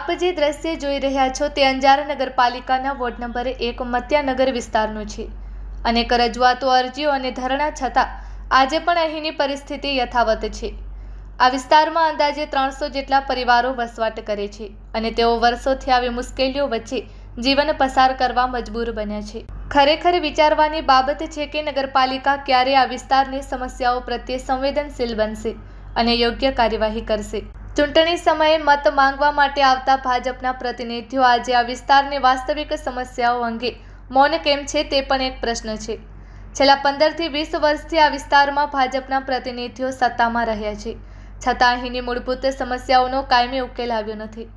આપ જે દ્રશ્ય જોઈ રહ્યા છો તે અંજાર નગરપાલિકાના વોર્ડ નંબર 1 મત્યાનગર વિસ્તારનું છે. અનેક રજૂઆતો, અરજીઓ અને ધરણા છતાં આજે પણ અહીંની પરિસ્થિતિ યથાવત છે. આ વિસ્તારમાં અંદાજે 300 જેટલા પરિવારો વસવાટ કરે છે અને તેઓ વર્ષોથી આવી મુશ્કેલીઓ વચ્ચે જીવન પસાર કરવા મજબૂર બન્યા છે. ખરેખર વિચારવાની બાબત છે કે નગરપાલિકા ક્યારે આ વિસ્તારની સમસ્યાઓ પ્રત્યે સંવેદનશીલ બનશે અને યોગ્ય કાર્યવાહી કરશે. ચૂંટણી સમયે મત માંગવા માટે આવતા ભાજપના પ્રતિનિધિઓ આજે આ વિસ્તારની વાસ્તવિક સમસ્યાઓ અંગે મૌન કેમ છે તે પણ એક પ્રશ્ન છે. છેલ્લા 15 થી 20 વર્ષથી આ વિસ્તારમાં ભાજપના પ્રતિનિધિઓ સત્તામાં રહ્યા છે, છતાં અહીંની મૂળભૂત સમસ્યાઓનો કાયમી ઉકેલ આવ્યો નથી.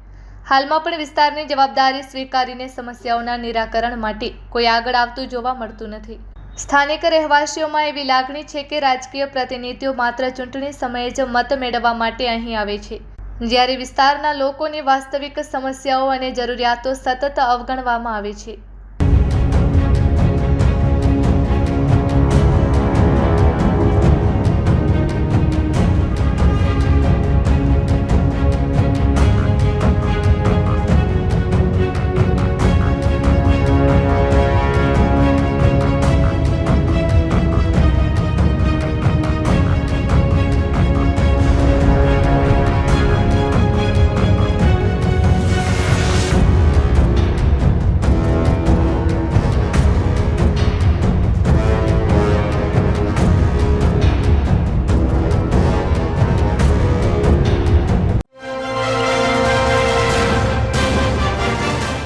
હાલમાં પણ વિસ્તારની જવાબદારી સ્વીકારીને સમસ્યાઓના નિરાકરણ માટે કોઈ આગળ આવતું જોવા મળતું નથી. સ્થાનિક રહેવાસીઓમાં એવી લાગણી છે કે રાજકીય પ્રતિનિધિઓ માત્ર ચૂંટણી સમયે જ મત મેળવવા માટે અહીં આવે છે, જ્યારે વિસ્તારના લોકોની વાસ્તવિક સમસ્યાઓ અને જરૂરિયાતો સતત અવગણવામાં આવે છે.